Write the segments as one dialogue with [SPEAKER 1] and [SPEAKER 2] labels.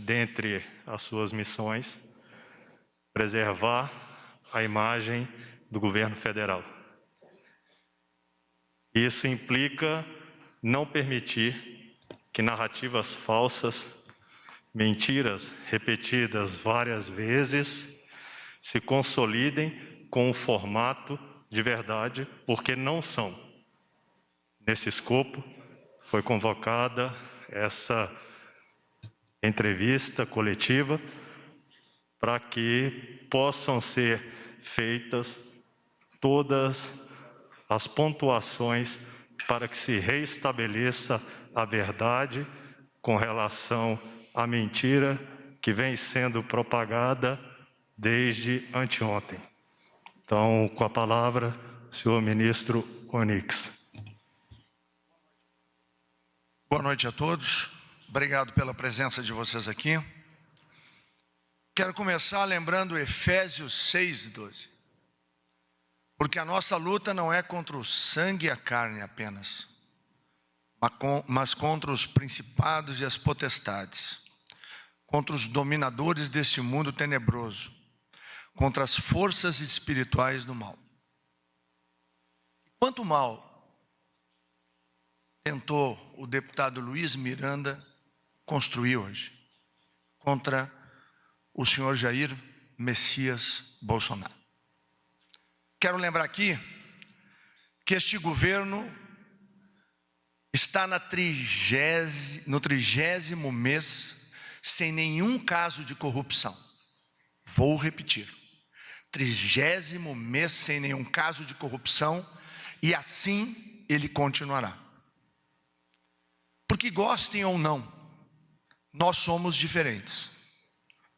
[SPEAKER 1] dentre as suas missões, preservar a imagem do governo federal. Isso implica não permitir que narrativas falsas, mentiras repetidas várias vezes, se consolidem com o formato de verdade, porque não são. Nesse escopo, foi convocada essa entrevista coletiva para que possam ser feitas todas as pontuações para que se reestabeleça a verdade com relação à mentira que vem sendo propagada desde anteontem. Então, com a palavra, o senhor ministro Onyx.
[SPEAKER 2] Boa noite a todos. Obrigado pela presença de vocês aqui. Quero começar lembrando Efésios 6:12. Porque a nossa luta não é contra o sangue e a carne apenas, mas contra os principados e as potestades, contra os dominadores deste mundo tenebroso, contra as forças espirituais do mal. Quanto mal tentou o deputado Luiz Miranda construir hoje contra o senhor Jair Messias Bolsonaro? Quero lembrar aqui que este governo está no 30º mês sem nenhum caso de corrupção. Vou repetir, 30º mês sem nenhum caso de corrupção, e assim ele continuará. Porque gostem ou não, nós somos diferentes,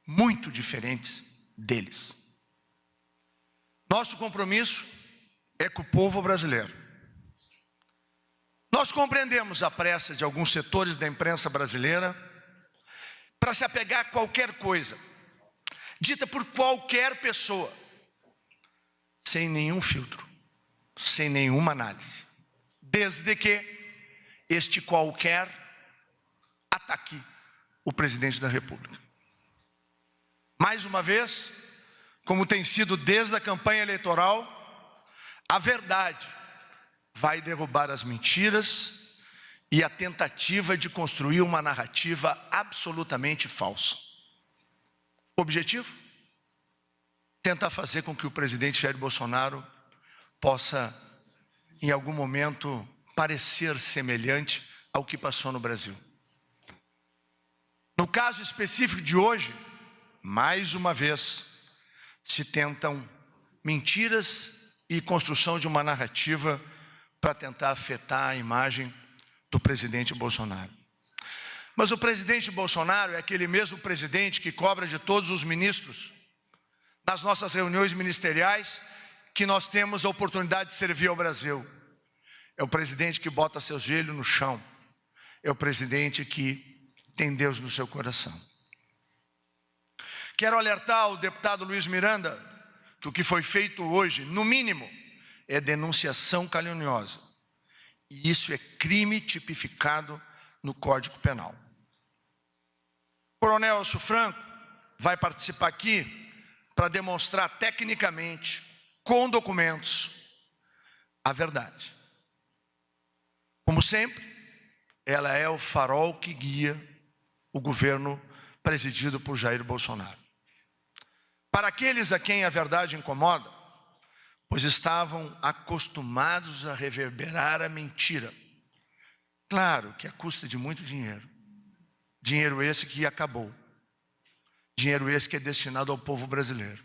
[SPEAKER 2] muito diferentes deles. Nosso compromisso é com o povo brasileiro. Nós compreendemos a pressa de alguns setores da imprensa brasileira para se apegar a qualquer coisa, dita por qualquer pessoa, sem nenhum filtro, sem nenhuma análise, desde que este qualquer ataque o presidente da República. Mais uma vez, como tem sido desde a campanha eleitoral, a verdade vai derrubar as mentiras e a tentativa de construir uma narrativa absolutamente falsa. O objetivo? Tentar fazer com que o presidente Jair Bolsonaro possa, em algum momento, parecer semelhante ao que passou no Brasil. No caso específico de hoje, mais uma vez, se tentam mentiras e construção de uma narrativa para tentar afetar a imagem do presidente Bolsonaro. Mas o presidente Bolsonaro é aquele mesmo presidente que cobra de todos os ministros, nas nossas reuniões ministeriais, que nós temos a oportunidade de servir ao Brasil. É o presidente que bota seu joelho no chão. É o presidente que tem Deus no seu coração. Quero alertar o deputado Luiz Miranda que o que foi feito hoje, no mínimo, é denunciação caluniosa. E isso é crime tipificado no Código Penal. O coronel Elcio Franco vai participar aqui para demonstrar tecnicamente, com documentos, a verdade. Como sempre, ela é o farol que guia o governo presidido por Jair Bolsonaro. Para aqueles a quem a verdade incomoda, pois estavam acostumados a reverberar a mentira. Claro que à custa de muito dinheiro. Dinheiro esse que acabou. Dinheiro esse que é destinado ao povo brasileiro.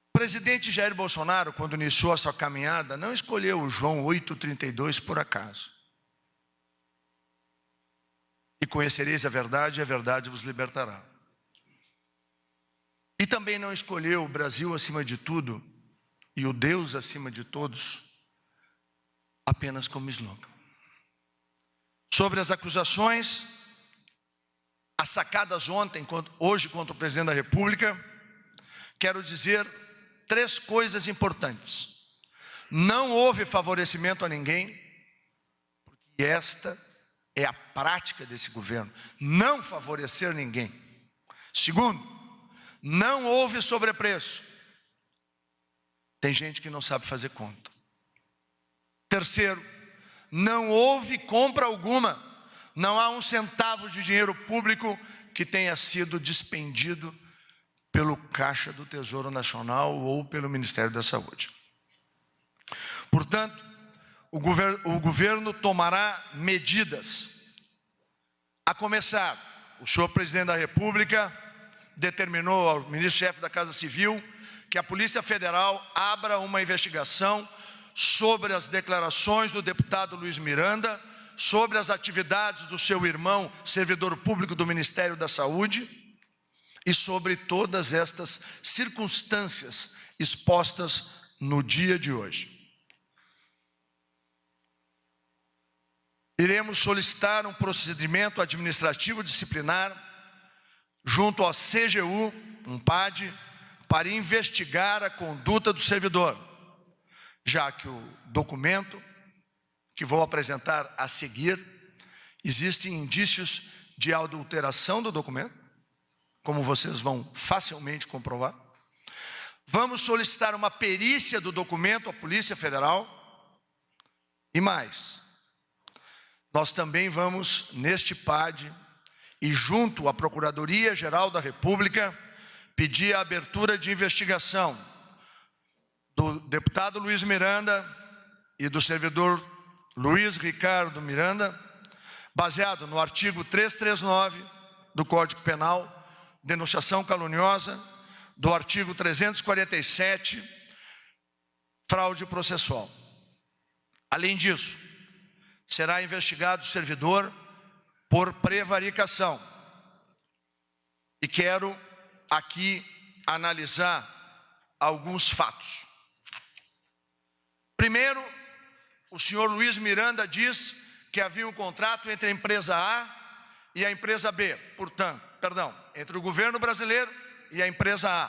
[SPEAKER 2] O presidente Jair Bolsonaro, quando iniciou a sua caminhada, não escolheu o João 8,32 por acaso. E conhecereis a verdade vos libertará. E também não escolheu o Brasil acima de tudo e o Deus acima de todos apenas como slogan. Sobre as acusações, as sacadas hoje contra o presidente da República, quero dizer 3 coisas importantes. Não houve favorecimento a ninguém, porque esta é a prática desse governo, não favorecer ninguém. Segundo, não houve sobrepreço. Tem gente que não sabe fazer conta. Terceiro, não houve compra alguma. Não há um centavo de dinheiro público que tenha sido despendido pelo Caixa do Tesouro Nacional ou pelo Ministério da Saúde. Portanto, o governo tomará medidas. A começar, o senhor presidente da República determinou ao ministro-chefe da Casa Civil que a Polícia Federal abra uma investigação sobre as declarações do deputado Luiz Miranda, sobre as atividades do seu irmão, servidor público do Ministério da Saúde, e sobre todas estas circunstâncias expostas no dia de hoje. Iremos solicitar um procedimento administrativo disciplinar junto ao CGU, um PAD, para investigar a conduta do servidor, já que o documento que vou apresentar a seguir, existem indícios de adulteração do documento, como vocês vão facilmente comprovar. Vamos solicitar uma perícia do documento à Polícia Federal. E mais, nós também vamos, neste PAD, e junto à Procuradoria-Geral da República, pedir a abertura de investigação do deputado Luiz Miranda e do servidor Luiz Ricardo Miranda, baseado no artigo 339 do Código Penal, denunciação caluniosa, do artigo 347, fraude processual. Além disso, será investigado o servidor por prevaricação. E quero aqui analisar alguns fatos. Primeiro, o senhor Luiz Miranda diz que havia um contrato entre a empresa A e a empresa B, entre o governo brasileiro e a empresa A,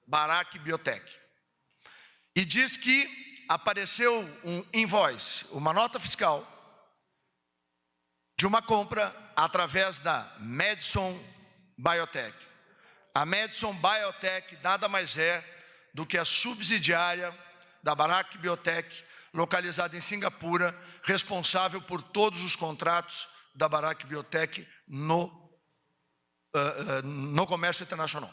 [SPEAKER 2] Barack Biotech. E diz que apareceu um invoice, uma nota fiscal, de uma compra através da Madison Biotech. A Madison Biotech nada mais é do que a subsidiária da Barack Biotech, localizada em Singapura, responsável por todos os contratos da Barack Biotech no comércio internacional.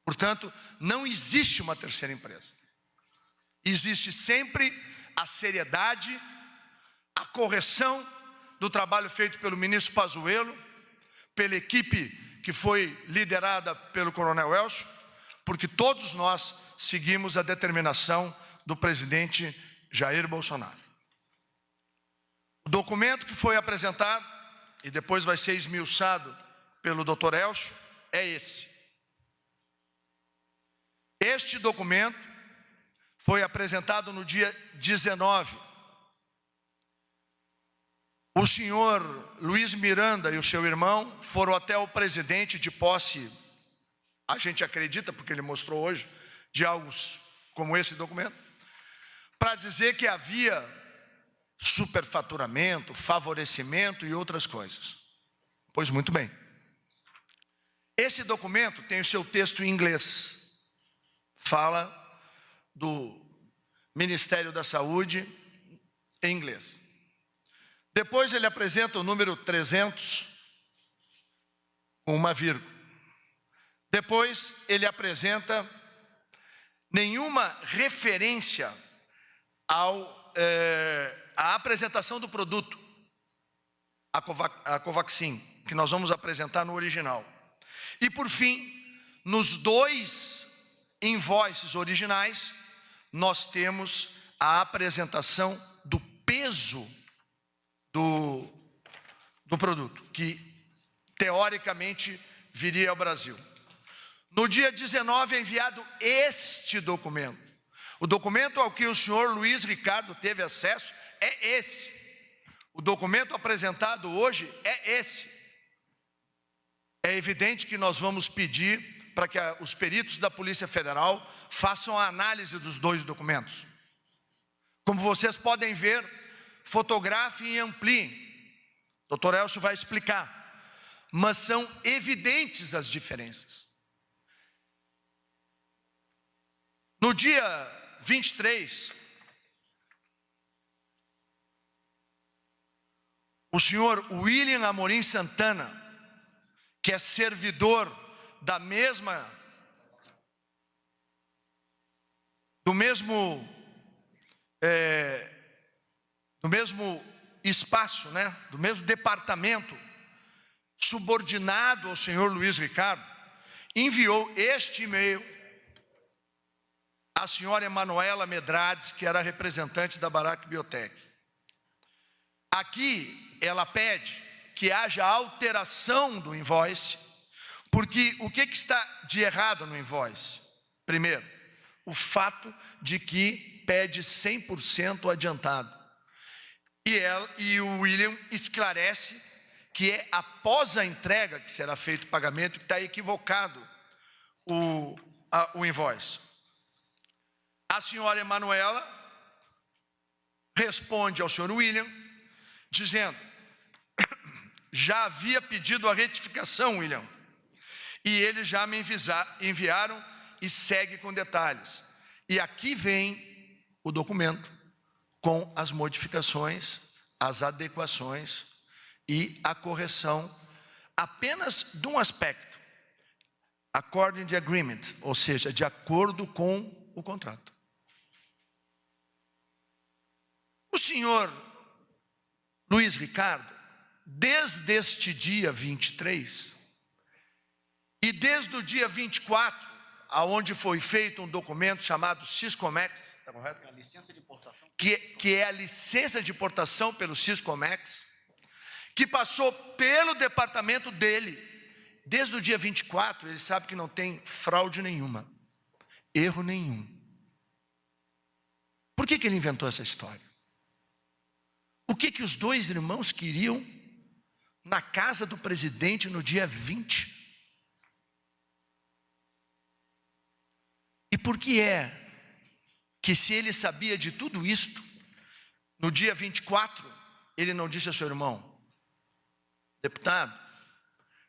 [SPEAKER 2] Portanto, não existe uma terceira empresa. Existe sempre a seriedade, a correção do trabalho feito pelo ministro Pazuello, pela equipe que foi liderada pelo coronel Elcio, porque todos nós seguimos a determinação do presidente Jair Bolsonaro. O documento que foi apresentado, e depois vai ser esmiuçado pelo Dr. Elcio, é esse. Este documento foi apresentado no dia 19. O senhor Luiz Miranda e o seu irmão foram até o presidente de posse, a gente acredita, porque ele mostrou hoje, de algo como esse documento, para dizer que havia superfaturamento, favorecimento e outras coisas. Pois muito bem. Esse documento tem o seu texto em inglês. Fala do Ministério da Saúde em inglês. Depois ele apresenta o número 300 com uma vírgula. Depois ele apresenta nenhuma referência à apresentação do produto, a Covaxin, que nós vamos apresentar no original. E por fim, nos dois invoices originais, nós temos a apresentação do peso do produto, que teoricamente viria ao Brasil. No dia 19 é enviado este documento. O documento ao que o senhor Luiz Ricardo teve acesso é esse. O documento apresentado hoje é esse. É evidente que nós vamos pedir para que os peritos da Polícia Federal façam a análise dos dois documentos. Como vocês podem ver, fotografem e ampliem. Dr. Elcio vai explicar, mas são evidentes as diferenças. No dia 23, o senhor William Amorim Santana, que é servidor do mesmo espaço, né? Do mesmo departamento, subordinado ao senhor Luiz Ricardo, enviou este e-mail à senhora Emanuela Medrades, que era representante da Barac Biotech. Aqui ela pede que haja alteração do invoice, porque o que está de errado no invoice? Primeiro, o fato de que pede 100% adiantado. E o William esclarece que é após a entrega que será feito o pagamento, que está equivocado o invoice. A senhora Emanuela responde ao senhor William, dizendo: já havia pedido a retificação, William, e eles já me enviaram, e segue com detalhes. E aqui vem o documento com as modificações, as adequações e a correção apenas de um aspecto: according to agreement, ou seja, de acordo com o contrato. O senhor Luiz Ricardo, desde este dia 23, e desde o dia 24, aonde foi feito um documento chamado Siscomex, está correto?
[SPEAKER 3] A licença de importação.
[SPEAKER 2] Que é a licença de importação pelo Siscomex, que passou pelo departamento dele. Desde o dia 24, ele sabe que não tem fraude nenhuma, erro nenhum. Por que ele inventou essa história? O que os dois irmãos queriam na casa do presidente no dia 20? E por que é que, se ele sabia de tudo isto, no dia 24, ele não disse ao seu irmão: deputado,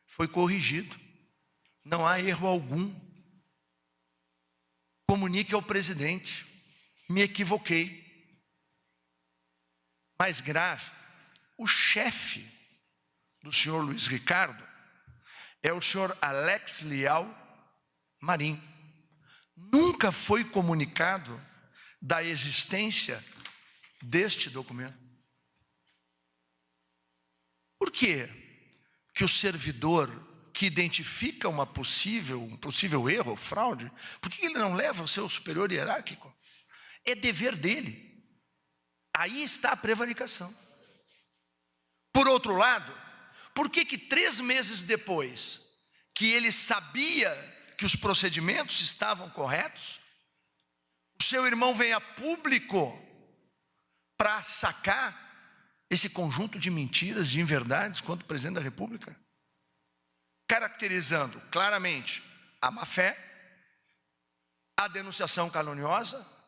[SPEAKER 2] foi corrigido, não há erro algum, comunique ao presidente, me equivoquei. Mais grave, o chefe do senhor Luiz Ricardo é o senhor Alex Leal Marim. Nunca foi comunicado da existência deste documento. Por quê que o servidor que identifica um possível erro, fraude, por que ele não leva ao seu superior hierárquico? É dever dele. Aí está a prevaricação. Por outro lado, por que 3 meses depois que ele sabia que os procedimentos estavam corretos, o seu irmão vem a público para sacar esse conjunto de mentiras, de inverdades contra o presidente da República, caracterizando claramente a má-fé, a denunciação caluniosa?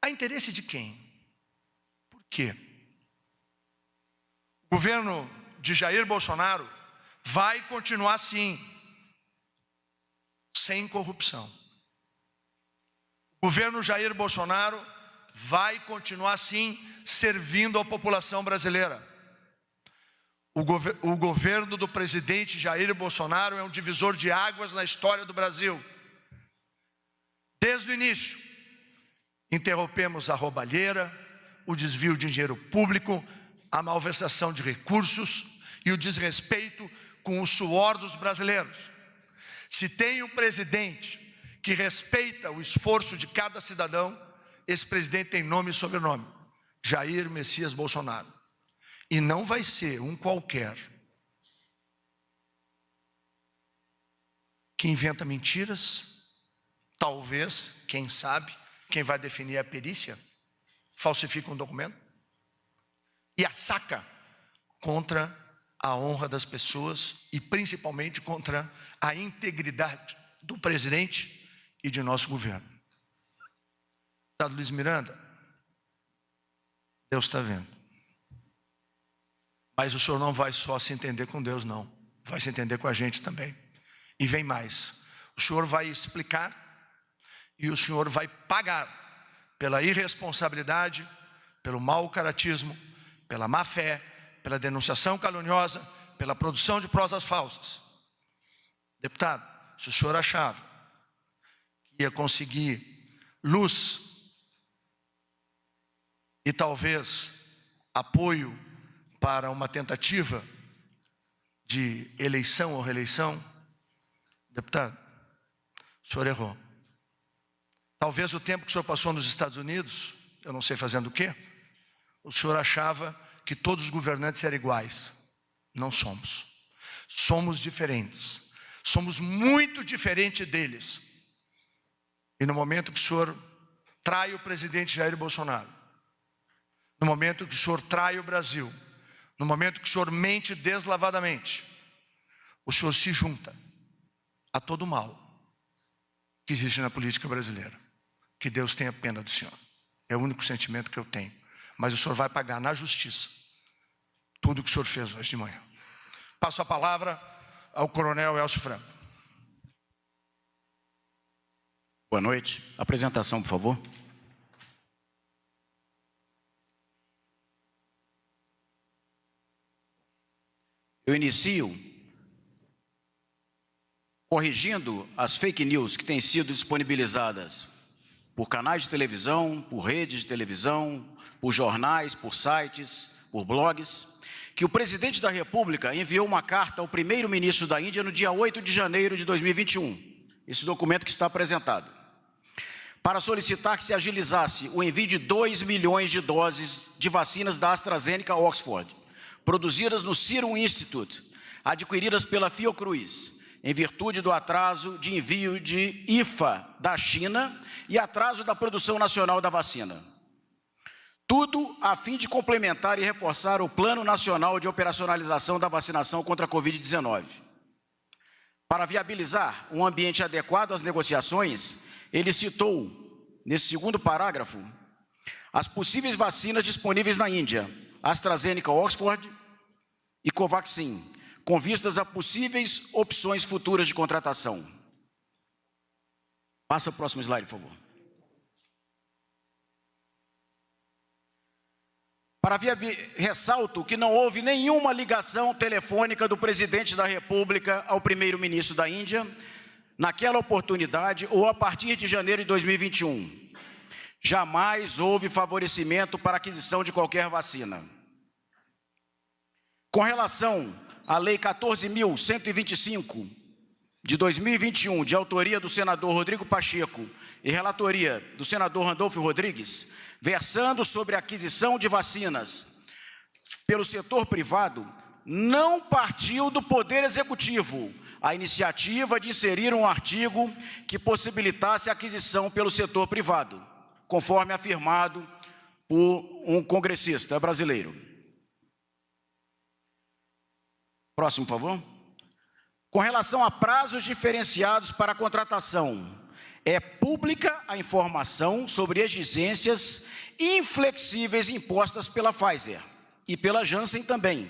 [SPEAKER 2] A interesse de quem? Por quê? O governo de Jair Bolsonaro vai continuar assim, sem corrupção. O governo Jair Bolsonaro vai continuar assim, servindo a população brasileira. O governo do presidente Jair Bolsonaro é um divisor de águas na história do Brasil. Desde o início, interrompemos a roubalheira, o desvio de dinheiro público, a malversação de recursos e o desrespeito com o suor dos brasileiros. Se tem um presidente que respeita o esforço de cada cidadão, esse presidente tem nome e sobrenome: Jair Messias Bolsonaro. E não vai ser um qualquer que inventa mentiras. Talvez, quem sabe, quem vai definir a perícia, falsifica um documento e assaca contra a honra das pessoas e principalmente contra a integridade do presidente e de nosso governo. Deputado Luiz Miranda, Deus está vendo. Mas o senhor não vai só se entender com Deus, não. Vai se entender com a gente também. E vem mais. O senhor vai explicar e o senhor vai pagar pela irresponsabilidade, pelo mau caratismo, pela má fé, pela denunciação caluniosa, pela produção de prosas falsas. Deputado, se o senhor achava que ia conseguir luz e talvez apoio para uma tentativa de eleição ou reeleição, deputado, o senhor errou. Talvez o tempo que o senhor passou nos Estados Unidos, eu não sei fazendo o quê, o senhor achava que todos os governantes eram iguais. Não somos. Somos diferentes. Somos muito diferentes deles. E no momento que o senhor trai o presidente Jair Bolsonaro, no momento que o senhor trai o Brasil, no momento que o senhor mente deslavadamente, o senhor se junta a todo o mal que existe na política brasileira. Que Deus tenha pena do senhor. É o único sentimento que eu tenho. Mas o senhor vai pagar na justiça tudo o que o senhor fez hoje de manhã. Passo a palavra ao coronel Elcio Franco.
[SPEAKER 3] Boa noite. Apresentação, por favor. Eu inicio corrigindo as fake news que têm sido disponibilizadas por canais de televisão, por redes de televisão, por jornais, por sites, por blogs, que o presidente da República enviou uma carta ao primeiro-ministro da Índia no dia 8 de janeiro de 2021, esse documento que está apresentado, para solicitar que se agilizasse o envio de 2 milhões de doses de vacinas da AstraZeneca Oxford, produzidas no Serum Institute, adquiridas pela Fiocruz, em virtude do atraso de envio de IFA da China e atraso da produção nacional da vacina. Tudo a fim de complementar e reforçar o Plano Nacional de Operacionalização da Vacinação contra a Covid-19. Para viabilizar um ambiente adequado às negociações, ele citou, nesse segundo parágrafo, as possíveis vacinas disponíveis na Índia, AstraZeneca Oxford e Covaxin, com vistas a possíveis opções futuras de contratação. Passa o próximo slide, por favor. Ressalto que não houve nenhuma ligação telefônica do presidente da República ao primeiro-ministro da Índia, naquela oportunidade ou a partir de janeiro de 2021. Jamais houve favorecimento para a aquisição de qualquer vacina. Com relação à Lei 14.125, de 2021, de autoria do senador Rodrigo Pacheco e relatoria do senador Randolfo Rodrigues, versando sobre a aquisição de vacinas pelo setor privado, não partiu do Poder Executivo a iniciativa de inserir um artigo que possibilitasse a aquisição pelo setor privado, conforme afirmado por um congressista brasileiro. Próximo, por favor. Com relação a prazos diferenciados para a contratação, é pública a informação sobre exigências inflexíveis impostas pela Pfizer e pela Janssen também,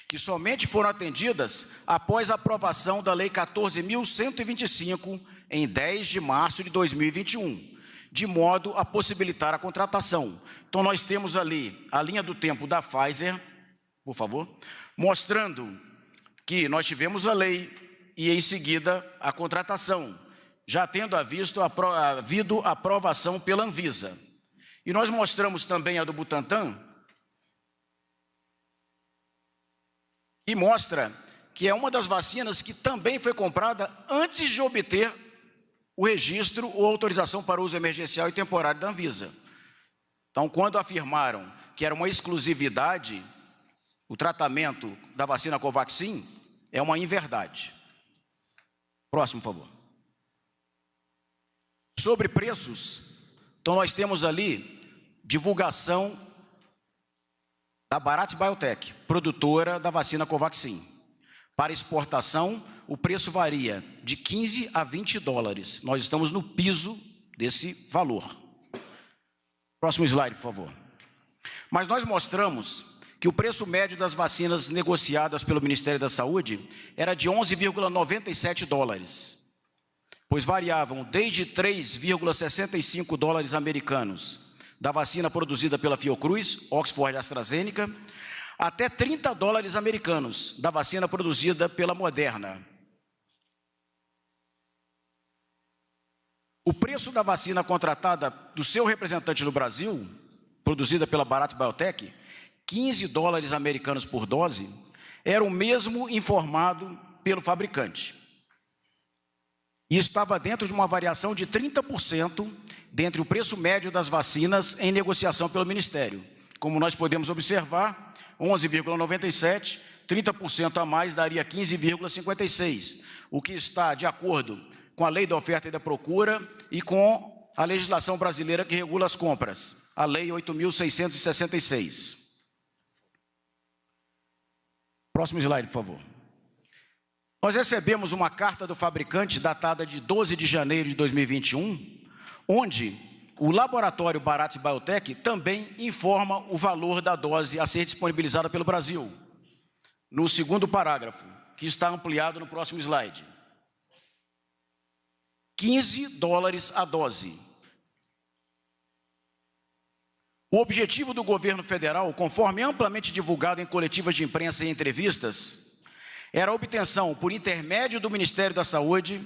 [SPEAKER 3] que somente foram atendidas após a aprovação da Lei 14.125 em 10 de março de 2021, de modo a possibilitar a contratação. Então, nós temos ali a linha do tempo da Pfizer, por favor, mostrando que nós tivemos a lei e, em seguida, a contratação, já tendo havido aprovação pela Anvisa. E nós mostramos também a do Butantan, e mostra que é uma das vacinas que também foi comprada antes de obter o registro ou autorização para uso emergencial e temporário da Anvisa. Então, quando afirmaram que era uma exclusividade o tratamento da vacina Covaxin, é uma inverdade. Próximo, por favor. Sobre preços, então nós temos ali divulgação da Bharat Biotech, produtora da vacina Covaxin. Para exportação, o preço varia de 15 a 20 dólares. Nós estamos no piso desse valor. Próximo slide, por favor. Mas nós mostramos que o preço médio das vacinas negociadas pelo Ministério da Saúde era de 11,97 dólares, pois variavam desde 3,65 dólares americanos da vacina produzida pela Fiocruz, Oxford e AstraZeneca, até 30 dólares americanos da vacina produzida pela Moderna. O preço da vacina contratada do seu representante no Brasil, produzida pela Bharat Biotech, 15 dólares americanos por dose, era o mesmo informado pelo fabricante. E estava dentro de uma variação de 30% dentre o preço médio das vacinas em negociação pelo Ministério. Como nós podemos observar, 11,97, 30% a mais daria 15,56, o que está de acordo com a Lei da Oferta e da Procura e com a legislação brasileira que regula as compras, a Lei 8.666. Próximo slide, por favor. Nós recebemos uma carta do fabricante datada de 12 de janeiro de 2021, onde o laboratório Bharat Biotech também informa o valor da dose a ser disponibilizada pelo Brasil, no segundo parágrafo, que está ampliado no próximo slide. 15 dólares a dose. O objetivo do governo federal, conforme amplamente divulgado em coletivas de imprensa e entrevistas, era a obtenção, por intermédio do Ministério da Saúde,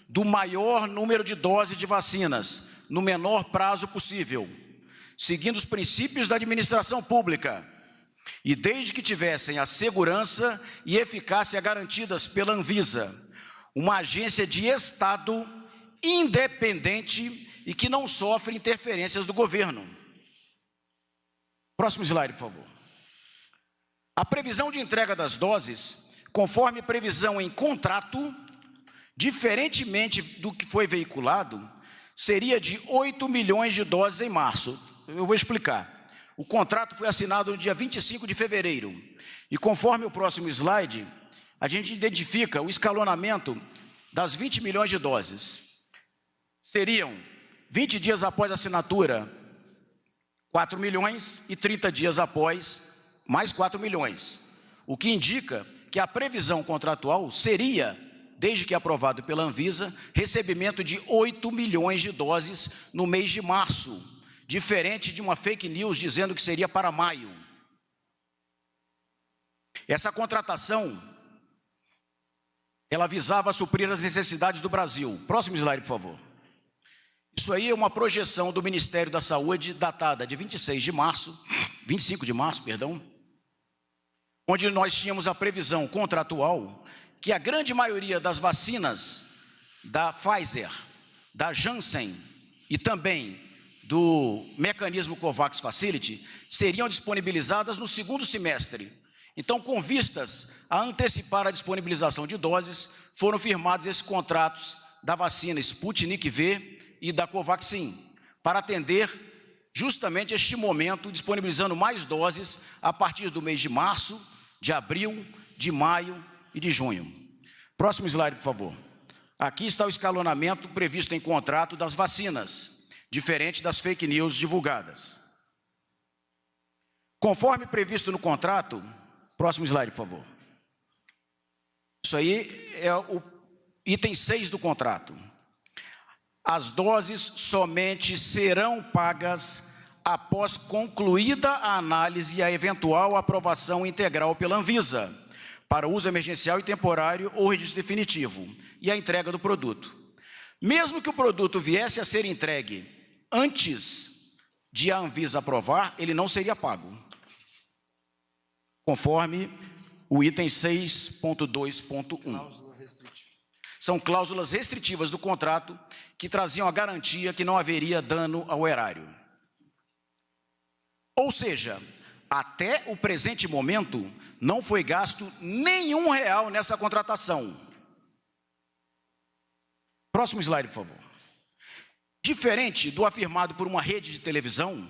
[SPEAKER 3] do maior número de doses de vacinas, no menor prazo possível, seguindo os princípios da administração pública, e desde que tivessem a segurança e eficácia garantidas pela Anvisa, uma agência de Estado independente e que não sofre interferências do governo. Próximo slide, por favor. A previsão de entrega das doses, conforme previsão em contrato, diferentemente do que foi veiculado, seria de 8 milhões de doses em março. Eu vou explicar. O contrato foi assinado no dia 25 de fevereiro. E conforme o próximo slide, a gente identifica o escalonamento das 20 milhões de doses. Seriam 20 dias após a assinatura, 4 milhões e 30 dias após, mais 4 milhões. O que indica que a previsão contratual seria, desde que aprovado pela Anvisa, recebimento de 8 milhões de doses no mês de março, diferente de uma fake news dizendo que seria para maio. Essa contratação, ela visava suprir as necessidades do Brasil. Próximo slide, por favor. Isso aí é uma projeção do Ministério da Saúde, datada de 25 de março, onde nós tínhamos a previsão contratual que a grande maioria das vacinas da Pfizer, da Janssen e também do mecanismo COVAX Facility seriam disponibilizadas no segundo semestre. Então, com vistas a antecipar a disponibilização de doses, foram firmados esses contratos da vacina Sputnik V e da Covaxin, para atender justamente este momento, disponibilizando mais doses a partir do mês de março, de abril, de maio e de junho. Próximo slide, por favor. Aqui está o escalonamento previsto em contrato das vacinas, diferente das fake news divulgadas. Conforme previsto no contrato, próximo slide, por favor. Isso aí é o item 6 do contrato. As doses somente serão pagas após concluída a análise e a eventual aprovação integral pela Anvisa, para uso emergencial e temporário ou registro definitivo, e a entrega do produto. Mesmo que o produto viesse a ser entregue antes de a Anvisa aprovar, ele não seria pago, conforme o item 6.2.1. São cláusulas restritivas do contrato que traziam a garantia que não haveria dano ao erário. Ou seja, até o presente momento, não foi gasto nenhum real nessa contratação. Próximo slide, por favor. Diferente do afirmado por uma rede de televisão,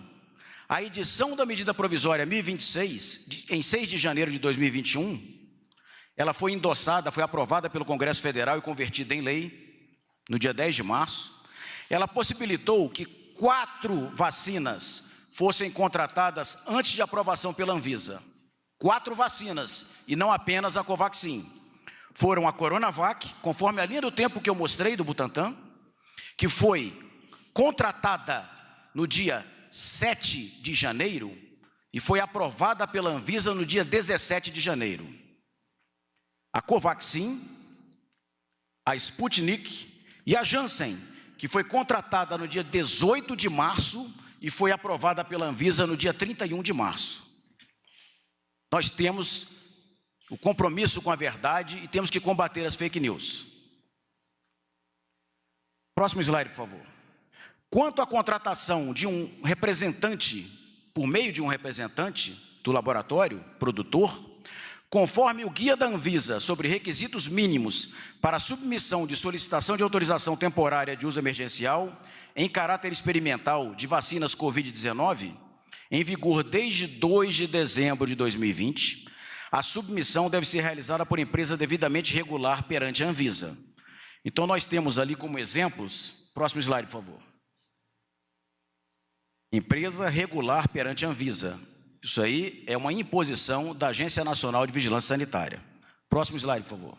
[SPEAKER 3] a edição da medida provisória 1026, em 6 de janeiro de 2021, ela foi endossada, foi aprovada pelo Congresso Federal e convertida em lei no dia 10 de março. Ela possibilitou que 4 vacinas fossem contratadas antes de aprovação pela Anvisa. 4 vacinas, e não apenas a Covaxin. Foram a Coronavac, conforme a linha do tempo que eu mostrei do Butantan, que foi contratada no dia 7 de janeiro e foi aprovada pela Anvisa no dia 17 de janeiro. A Covaxin, a Sputnik e a Janssen, que foi contratada no dia 18 de março e foi aprovada pela Anvisa no dia 31 de março. Nós temos o compromisso com a verdade e temos que combater as fake news. Próximo slide, por favor. Quanto à contratação de um representante, por meio de um representante do laboratório produtor, conforme o guia da Anvisa sobre requisitos mínimos para a submissão de solicitação de autorização temporária de uso emergencial em caráter experimental de vacinas Covid-19, em vigor desde 2 de dezembro de 2020, a submissão deve ser realizada por empresa devidamente regular perante a Anvisa. Então, nós temos ali como exemplos, próximo slide, por favor. Empresa regular perante a Anvisa. Isso aí é uma imposição da Agência Nacional de Vigilância Sanitária. Próximo slide, por favor.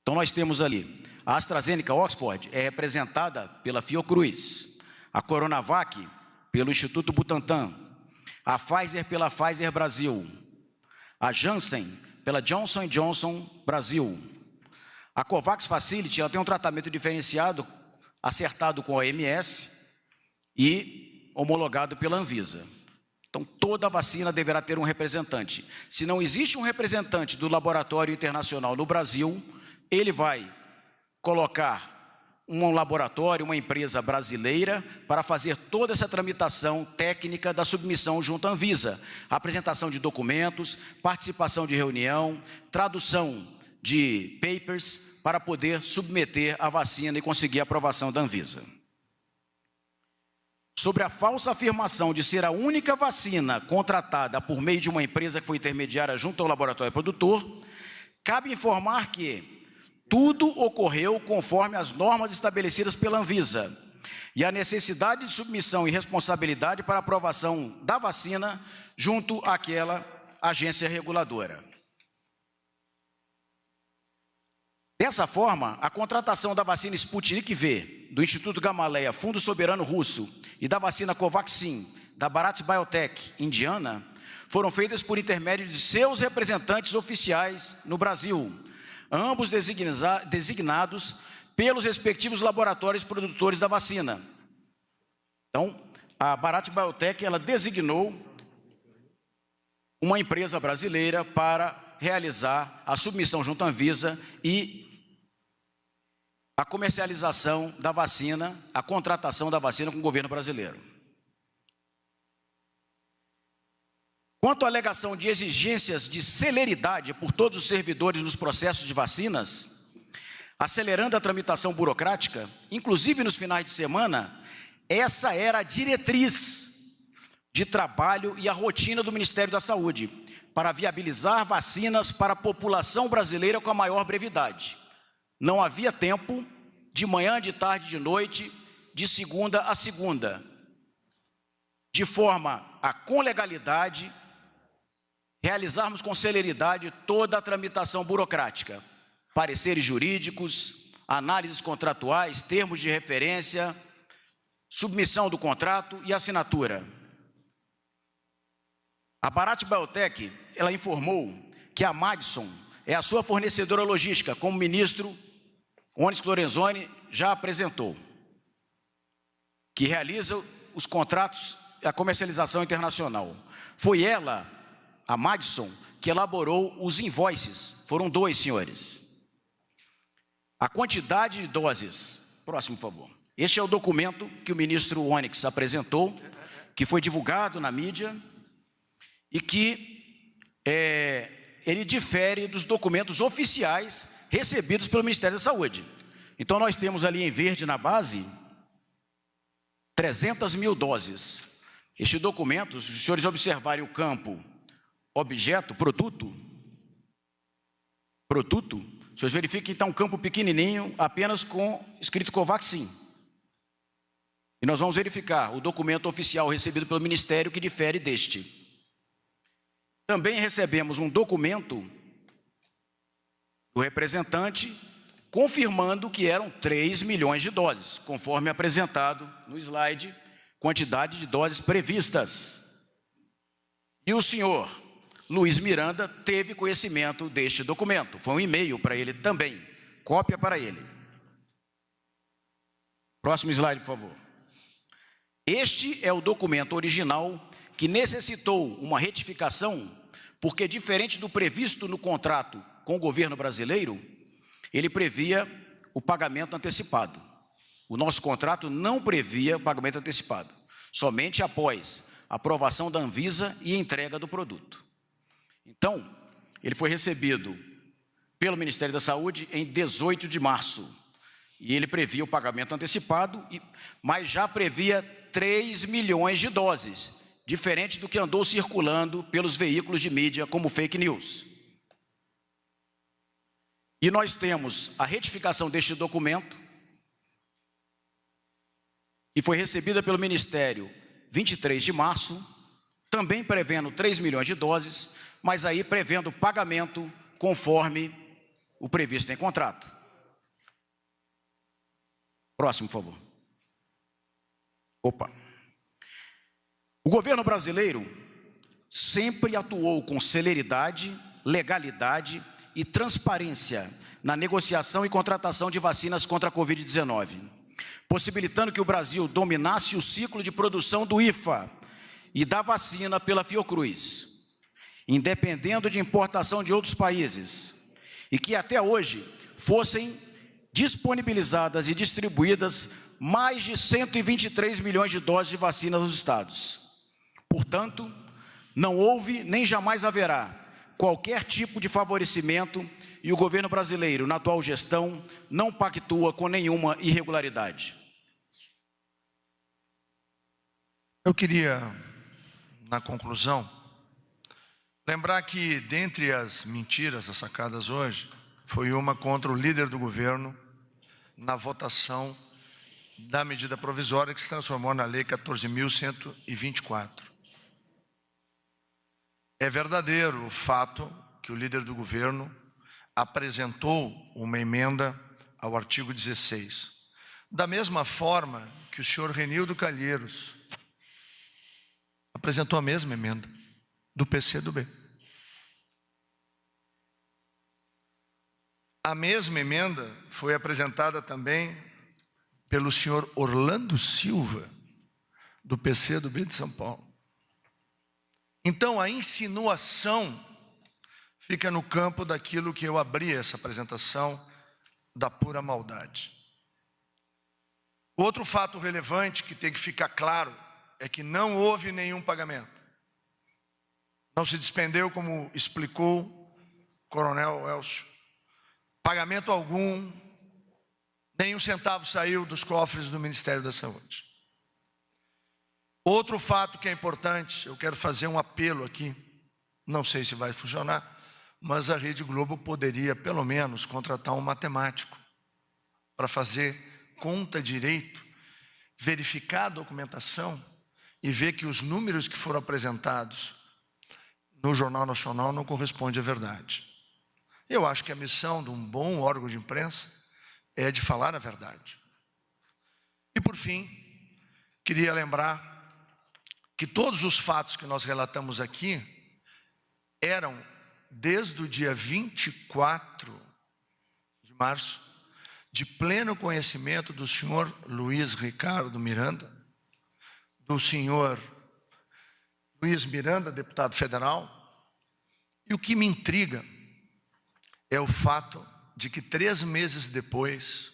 [SPEAKER 3] Então, nós temos ali, a AstraZeneca Oxford é representada pela Fiocruz, a Coronavac pelo Instituto Butantan, a Pfizer pela Pfizer Brasil, a Janssen pela Johnson & Johnson Brasil. A COVAX Facility ela tem um tratamento diferenciado, acertado com a OMS e homologado pela Anvisa. Então, toda vacina deverá ter um representante. Se não existe um representante do laboratório internacional no Brasil, ele vai colocar um laboratório, uma empresa brasileira, para fazer toda essa tramitação técnica da submissão junto à Anvisa. Apresentação de documentos, participação de reunião, tradução de papers, para poder submeter a vacina e conseguir a aprovação da Anvisa. Sobre a falsa afirmação de ser a única vacina contratada por meio de uma empresa que foi intermediária junto ao laboratório produtor, cabe informar que tudo ocorreu conforme as normas estabelecidas pela Anvisa e a necessidade de submissão e responsabilidade para aprovação da vacina junto àquela agência reguladora. Dessa forma, a contratação da vacina Sputnik V, do Instituto Gamaleya, Fundo Soberano Russo, e da vacina Covaxin, da Bharat Biotech, indiana, foram feitas por intermédio de seus representantes oficiais no Brasil, ambos designados pelos respectivos laboratórios produtores da vacina. Então, a Bharat Biotech, ela designou uma empresa brasileira para realizar a submissão junto à Anvisa e a comercialização da vacina, a contratação da vacina com o governo brasileiro. Quanto à alegação de exigências de celeridade por todos os servidores nos processos de vacinas, acelerando a tramitação burocrática, inclusive nos finais de semana, essa era a diretriz de trabalho e a rotina do Ministério da Saúde, para viabilizar vacinas para a população brasileira com a maior brevidade. Não havia tempo, de manhã, de tarde, de noite, de segunda a segunda, de forma a, com legalidade, realizarmos com celeridade toda a tramitação burocrática, pareceres jurídicos, análises contratuais, termos de referência, submissão do contrato e assinatura. A Bharat Biotech, ela informou que a Madison é a sua fornecedora logística, como o ministro Onyx Lorenzoni já apresentou, que realiza os contratos e a comercialização internacional. Foi ela, a Madison, que elaborou os invoices. Foram 2, senhores. A quantidade de doses. Próximo, por favor. Este é o documento que o ministro Onyx apresentou, que foi divulgado na mídia e que ele difere dos documentos oficiais recebidos pelo Ministério da Saúde. Então, nós temos ali em verde na base 300 mil doses. Este documento, se os senhores observarem o campo objeto, produto, os senhores verificam que está um campo pequenininho, apenas com escrito Covaxin. E nós vamos verificar o documento oficial recebido pelo Ministério que difere deste. Também recebemos um documento do representante confirmando que eram 3 milhões de doses, conforme apresentado no slide, quantidade de doses previstas. E o senhor Luiz Miranda teve conhecimento deste documento. Foi um e-mail para ele também, cópia para ele. Próximo slide, por favor. Este é o documento original que necessitou uma retificação, porque diferente do previsto no contrato com o governo brasileiro, ele previa o pagamento antecipado. O nosso contrato não previa o pagamento antecipado, somente após a aprovação da Anvisa e entrega do produto. Então, ele foi recebido pelo Ministério da Saúde em 18 de março, e ele previa o pagamento antecipado, mas já previa 3 milhões de doses, diferente do que andou circulando pelos veículos de mídia como fake news. E nós temos a retificação deste documento, que foi recebida pelo Ministério 23 de março, também prevendo 3 milhões de doses, mas aí prevendo pagamento conforme o previsto em contrato. Próximo, por favor. O governo brasileiro sempre atuou com celeridade, legalidade e transparência na negociação e contratação de vacinas contra a Covid-19, possibilitando que o Brasil dominasse o ciclo de produção do IFA e da vacina pela Fiocruz, independendo de importação de outros países, e que até hoje fossem disponibilizadas e distribuídas mais de 123 milhões de doses de vacina nos estados. Portanto, não houve nem jamais haverá qualquer tipo de favorecimento e o governo brasileiro, na atual gestão, não pactua com nenhuma irregularidade.
[SPEAKER 2] Eu queria, na conclusão, lembrar que, dentre as mentiras sacadas hoje, foi uma contra o líder do governo na votação da medida provisória que se transformou na Lei 14.124. É verdadeiro o fato que o líder do governo apresentou uma emenda ao artigo 16. Da mesma forma que o senhor Renildo Calheiros apresentou a mesma emenda do PCdoB. A mesma emenda foi apresentada também pelo senhor Orlando Silva, do PCdoB de São Paulo. Então, a insinuação fica no campo daquilo que eu abri essa apresentação, da pura maldade. Outro fato relevante que tem que ficar claro é que não houve nenhum pagamento. Não se despendeu, como explicou o coronel Elcio, pagamento algum, nem um centavo saiu dos cofres do Ministério da Saúde. Outro fato que é importante, eu quero fazer um apelo aqui, não sei se vai funcionar, mas a Rede Globo poderia, pelo menos, contratar um matemático para fazer conta direito, verificar a documentação e ver que os números que foram apresentados no Jornal Nacional não correspondem à verdade. Eu acho que a missão de um bom órgão de imprensa é de falar a verdade. E, por fim, queria lembrar que todos os fatos que nós relatamos aqui eram, desde o dia 24 de março, de pleno conhecimento do senhor Luiz Ricardo Miranda, do senhor Luiz Miranda, deputado federal. E o que me intriga é o fato de que 3 meses depois,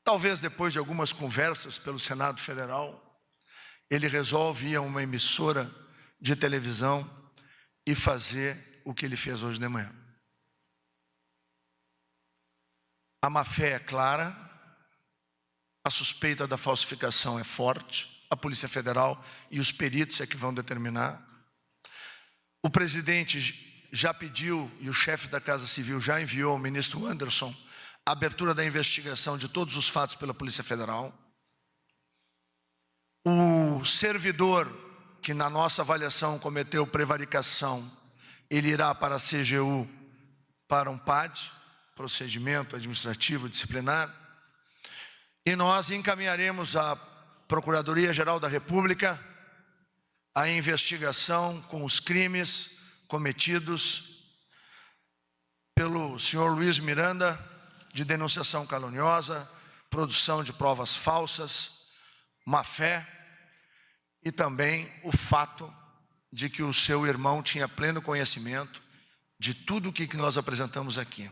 [SPEAKER 2] talvez depois de algumas conversas pelo Senado Federal, ele resolve ir a uma emissora de televisão e fazer o que ele fez hoje de manhã. A má-fé é clara, a suspeita da falsificação é forte, a Polícia Federal e os peritos é que vão determinar. O presidente já pediu, e o chefe da Casa Civil já enviou ao ministro Anderson, a abertura da investigação de todos os fatos pela Polícia Federal. O servidor que na nossa avaliação cometeu prevaricação ele irá para a CGU, para um PAD, procedimento administrativo disciplinar, e nós encaminharemos à Procuradoria-Geral da República a investigação com os crimes cometidos pelo senhor Luiz Miranda, de denunciação caluniosa, produção de provas falsas, má-fé, e também o fato de que o seu irmão tinha pleno conhecimento de tudo o que nós apresentamos aqui.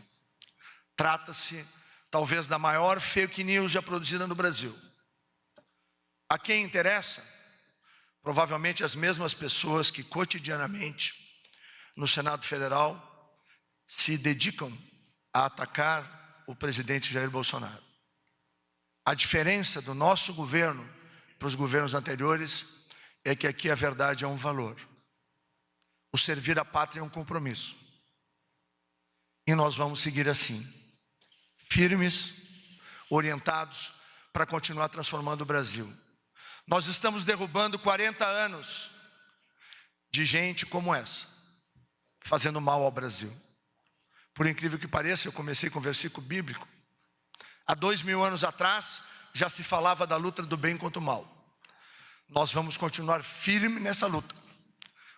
[SPEAKER 2] Trata-se, talvez, da maior fake news já produzida no Brasil. A quem interessa? Provavelmente as mesmas pessoas que cotidianamente, no Senado Federal, se dedicam a atacar o presidente Jair Bolsonaro. A diferença do nosso governo para os governos anteriores é que aqui a verdade é um valor. O servir a pátria é um compromisso. E nós vamos seguir assim, firmes, orientados para continuar transformando o Brasil. Nós estamos derrubando 40 anos de gente como essa, fazendo mal ao Brasil. Por incrível que pareça, eu comecei com um versículo bíblico. Há 2000 anos atrás, já se falava da luta do bem contra o mal. Nós vamos continuar firme nessa luta,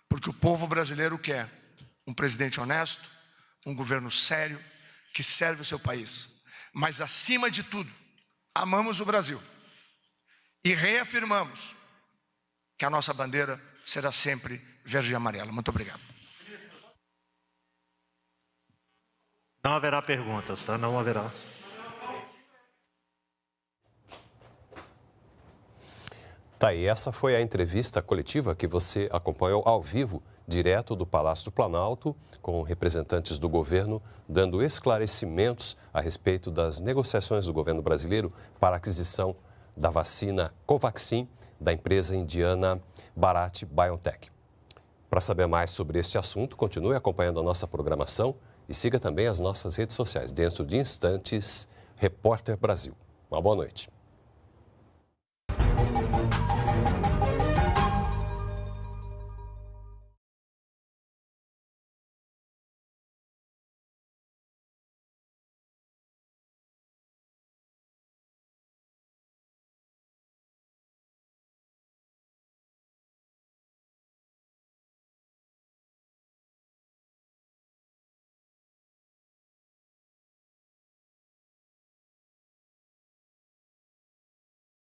[SPEAKER 2] porque o povo brasileiro quer um presidente honesto, um governo sério, que serve o seu país. Mas, acima de tudo, amamos o Brasil e reafirmamos que a nossa bandeira será sempre verde e amarela. Muito obrigado.
[SPEAKER 1] Não haverá perguntas, tá? Não haverá.
[SPEAKER 4] Tá, e essa foi a entrevista coletiva que você acompanhou ao vivo, direto do Palácio do Planalto, com representantes do governo, dando esclarecimentos a respeito das negociações do governo brasileiro para a aquisição da vacina Covaxin da empresa indiana Bharat Biotech. Para saber mais sobre este assunto, continue acompanhando a nossa programação e siga também as nossas redes sociais. Dentro de instantes, Repórter Brasil. Uma boa noite.